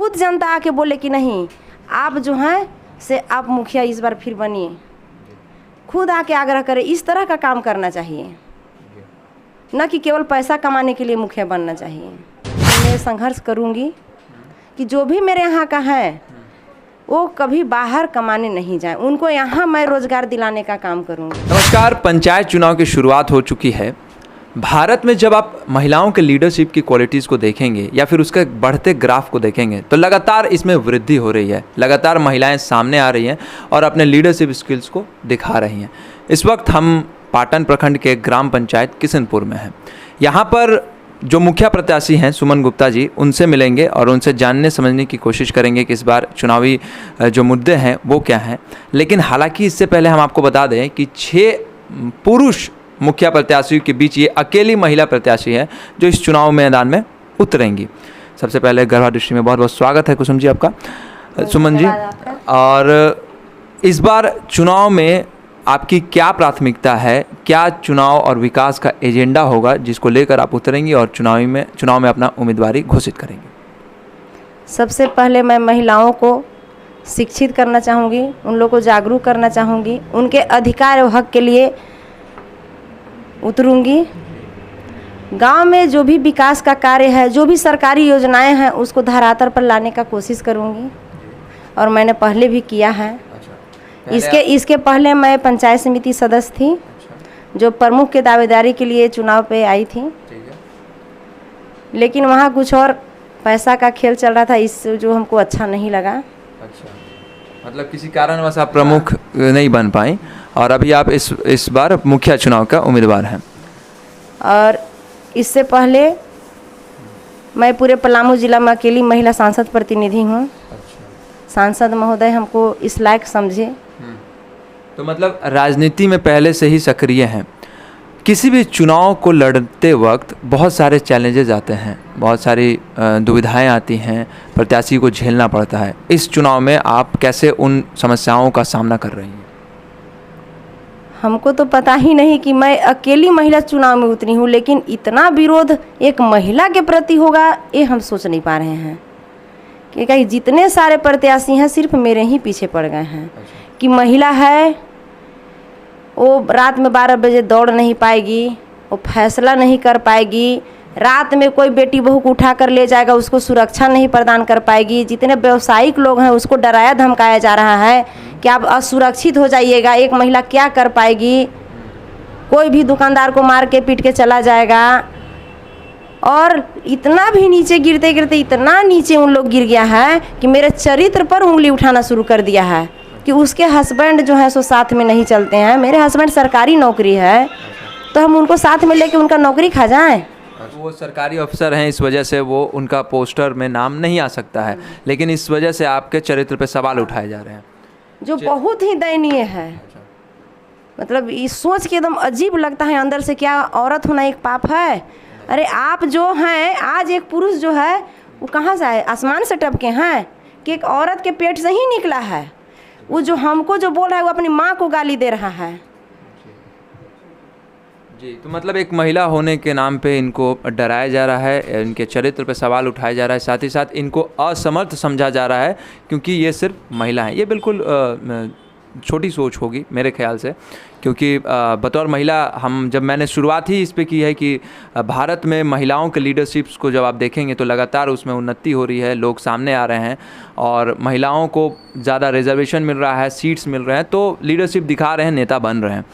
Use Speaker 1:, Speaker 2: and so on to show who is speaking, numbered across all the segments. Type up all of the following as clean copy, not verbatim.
Speaker 1: खुद जनता आके बोले कि नहीं आप जो हैं से आप मुखिया इस बार फिर बनिए, खुद आके आग्रह करे, इस तरह का काम करना चाहिए, न कि केवल पैसा कमाने के लिए मुखिया बनना चाहिए। मैं संघर्ष करूंगी कि जो भी मेरे यहाँ का है वो कभी बाहर कमाने नहीं जाए, उनको यहाँ मैं रोजगार दिलाने का काम करूंगी।
Speaker 2: नमस्कार, पंचायत चुनाव की शुरुआत हो चुकी है। भारत में जब आप महिलाओं के लीडरशिप की क्वालिटीज़ को देखेंगे या फिर उसके बढ़ते ग्राफ को देखेंगे तो लगातार इसमें वृद्धि हो रही है। लगातार महिलाएं सामने आ रही हैं और अपने लीडरशिप स्किल्स को दिखा रही हैं। इस वक्त हम पाटन प्रखंड के ग्राम पंचायत किशनपुर में हैं। यहाँ पर जो मुखिया प्रत्याशी हैं सुमन गुप्ता जी, उनसे मिलेंगे और उनसे जानने समझने की कोशिश करेंगे कि इस बार चुनावी जो मुद्दे हैं वो क्या हैं। लेकिन हालांकि इससे पहले हम आपको बता दें कि 6 पुरुष मुखिया प्रत्याशियों के बीच ये अकेली महिला प्रत्याशी है जो इस चुनाव मैदान में उतरेंगी। सबसे पहले गढ़वा डिस्ट्रिक्ट में बहुत बहुत स्वागत है कुसुम जी आपका, सुमन जी। और इस बार चुनाव में आपकी क्या प्राथमिकता है, क्या चुनाव और विकास का एजेंडा होगा जिसको लेकर आप उतरेंगी और चुनाव में अपना उम्मीदवारी घोषित करेंगे?
Speaker 1: सबसे पहले मैं महिलाओं को शिक्षित करना चाहूँगी, उन लोगों को जागरूक करना चाहूँगी, उनके अधिकार और हक के लिए उतरूँगी। गांव में जो भी विकास का कार्य है, जो भी सरकारी योजनाएं हैं उसको धरातल पर लाने का कोशिश करूँगी और मैंने पहले भी किया है। इसके पहले मैं पंचायत समिति सदस्य थी जो प्रमुख के दावेदारी के लिए चुनाव पे आई थी, लेकिन वहाँ कुछ और पैसा का खेल चल रहा था, इस जो हमको अच्छा नहीं लगा।
Speaker 2: अच्छा, मतलब किसी कारणवश आप प्रमुख नहीं बन पाई और अभी आप इस बार मुखिया चुनाव का उम्मीदवार हैं।
Speaker 1: और इससे पहले मैं पूरे पलामू जिला में अकेली महिला सांसद प्रतिनिधि हूँ। सांसद महोदय हमको इस लायक समझे।
Speaker 2: तो मतलब राजनीति में पहले से ही सक्रिय हैं। किसी भी चुनाव को लड़ते वक्त बहुत सारे चैलेंजेस आते हैं, बहुत सारी दुविधाएं आती हैं, प्रत्याशी को झेलना पड़ता है। इस चुनाव में आप कैसे उन समस्याओं का सामना कर रही हैं?
Speaker 1: हमको तो पता ही नहीं कि मैं अकेली महिला चुनाव में उतरी हूँ, लेकिन इतना विरोध एक महिला के प्रति होगा ये हम सोच नहीं पा रहे हैं। कि जितने सारे प्रत्याशी हैं सिर्फ मेरे ही पीछे पड़ गए हैं कि महिला है वो रात में 12 बजे दौड़ नहीं पाएगी, वो फैसला नहीं कर पाएगी, रात में कोई बेटी बहू को उठा कर ले जाएगा उसको सुरक्षा नहीं प्रदान कर पाएगी। जितने व्यावसायिक लोग हैं उसको डराया धमकाया जा रहा है कि आप असुरक्षित हो जाइएगा। एक महिला क्या कर पाएगी? कोई भी दुकानदार को मार के पीट के चला जाएगा। और इतना भी नीचे गिरते गिरते इतना नीचे उन लोग गिर गया है कि मेरे चरित्र पर उंगली उठाना शुरू कर दिया है कि उसके हस्बैंड जो है सो साथ में नहीं चलते हैं। मेरे हस्बैंड सरकारी नौकरी है तो हम उनको साथ में लेके उनका नौकरी खा जाएं।
Speaker 2: वो सरकारी अफसर हैं, इस वजह से वो उनका पोस्टर में नाम नहीं आ सकता है, लेकिन इस वजह से आपके चरित्र पे सवाल उठाए जा रहे हैं
Speaker 1: जो बहुत ही दयनीय है। मतलब इस सोच के एकदम अजीब लगता है अंदर से, क्या औरत होना एक पाप है? अरे आप जो हैं, आज एक पुरुष जो है वो कहाँ से आए? आसमान से टपके हैं कि एक औरत के पेट से ही निकला है? वो जो हमको जो बोल रहा है वो अपनी माँ को गाली दे रहा है।
Speaker 2: जी, तो मतलब एक महिला होने के नाम पे इनको डराया जा रहा है, इनके चरित्र पे सवाल उठाया जा रहा है, साथ ही साथ इनको असमर्थ समझा जा रहा है क्योंकि ये सिर्फ महिला हैं। ये बिल्कुल छोटी सोच होगी मेरे ख्याल से, क्योंकि बतौर महिला जब मैंने शुरुआत ही इस पे की है कि भारत में महिलाओं के लीडरशिप्स को जब आप देखेंगे तो लगातार उसमें उन्नति हो रही है, लोग सामने आ रहे हैं और महिलाओं को ज़्यादा रिजर्वेशन मिल रहा है, सीट्स मिल रहे हैं, तो लीडरशिप दिखा रहे हैं, नेता बन रहे हैं।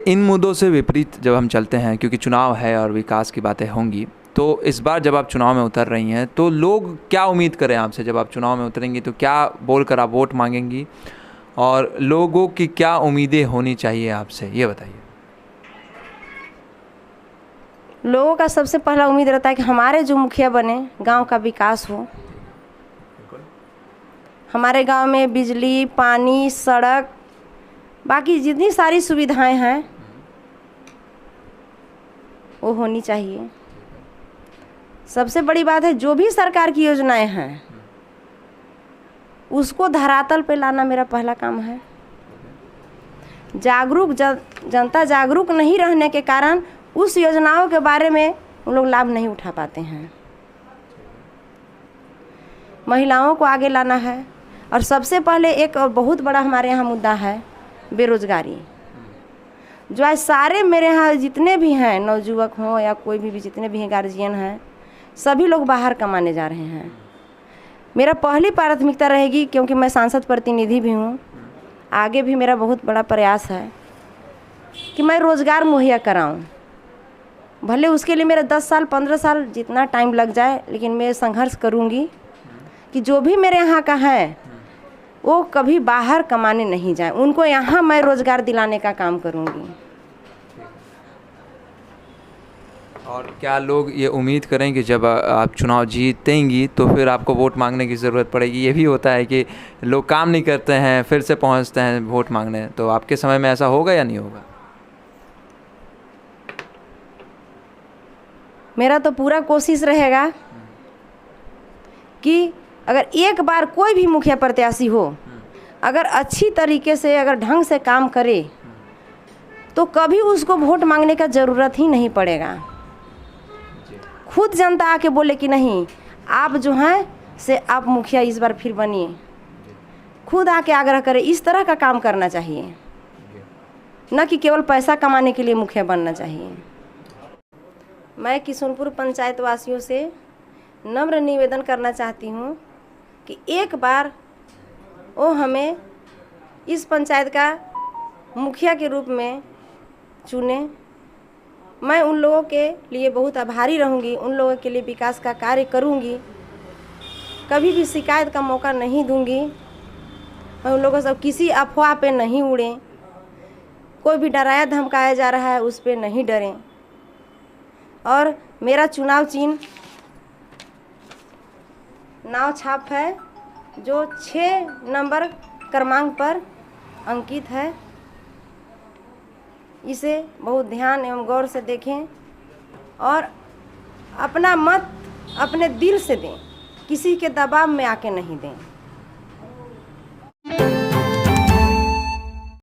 Speaker 2: इन मुद्दों से विपरीत जब हम चलते हैं, क्योंकि चुनाव है और विकास की बातें होंगी, तो इस बार जब आप चुनाव में उतर रही हैं तो लोग क्या उम्मीद करें आपसे? जब आप चुनाव में उतरेंगी तो क्या बोलकर आप वोट मांगेंगी और लोगों की क्या उम्मीदें होनी चाहिए आपसे, ये बताइए।
Speaker 1: लोगों का सबसे पहला उम्मीद रहता है कि हमारे जो मुखिया बने गांव का विकास हो। हमारे गांव में बिजली, पानी, सड़क, बाकी जितनी सारी सुविधाएं हैं वो होनी चाहिए। सबसे बड़ी बात है जो भी सरकार की योजनाएं हैं उसको धरातल पे लाना मेरा पहला काम है। जनता जागरूक नहीं रहने के कारण उस योजनाओं के बारे में उन लोग लाभ नहीं उठा पाते हैं। महिलाओं को आगे लाना है। और सबसे पहले एक बहुत बड़ा हमारे यहाँ मुद्दा है बेरोजगारी, जो आज सारे मेरे यहाँ जितने भी हैं नवयुवक हों या कोई भी जितने भी हैं गार्जियन हैं, सभी लोग बाहर कमाने जा रहे हैं। मेरा पहली प्राथमिकता रहेगी, क्योंकि मैं सांसद प्रतिनिधि भी हूँ, आगे भी मेरा बहुत बड़ा प्रयास है कि मैं रोज़गार मुहैया कराऊँ। भले उसके लिए मेरा 10 साल 15 साल जितना टाइम लग जाए, लेकिन मैं संघर्ष करूँगी कि जो भी मेरे यहाँ का है वो कभी बाहर कमाने नहीं जाए, उनको यहाँ मैं रोज़गार दिलाने का काम करूँगी।
Speaker 2: और क्या लोग ये उम्मीद करें कि जब आप चुनाव जीतेंगी तो फिर आपको वोट मांगने की ज़रूरत पड़ेगी? ये भी होता है कि लोग काम नहीं करते हैं फिर से पहुंचते हैं वोट मांगने, तो आपके समय में ऐसा होगा या नहीं होगा?
Speaker 1: मेरा तो पूरा कोशिश रहेगा कि अगर एक बार कोई भी मुखिया प्रत्याशी हो, अगर अच्छी तरीके से अगर ढंग से काम करे तो कभी उसको वोट मांगने का ज़रूरत ही नहीं पड़ेगा। खुद जनता आके बोले कि नहीं आप जो हैं से आप मुखिया इस बार फिर बनिए, खुद आके आग्रह करे, इस तरह का काम करना चाहिए, न कि केवल पैसा कमाने के लिए मुखिया बनना चाहिए। मैं किशुनपुर पंचायत वासियों से नम्र निवेदन करना चाहती हूँ कि एक बार वो हमें इस पंचायत का मुखिया के रूप में चुने। मैं उन लोगों के लिए बहुत आभारी रहूँगी, उन लोगों के लिए विकास का कार्य करूँगी, कभी भी शिकायत का मौका नहीं दूँगी। मैं उन लोगों से किसी अफवाह पे नहीं उड़ें, कोई भी डराया धमकाया जा रहा है उस पे नहीं डरें। और मेरा चुनाव चिन्ह नाव छाप है, जो 6 नंबर क्रमांक पर अंकित है। इसे बहुत ध्यान एवं गौर से देखें और अपना मत अपने दिल से दें, किसी के दबाव में आके नहीं दें।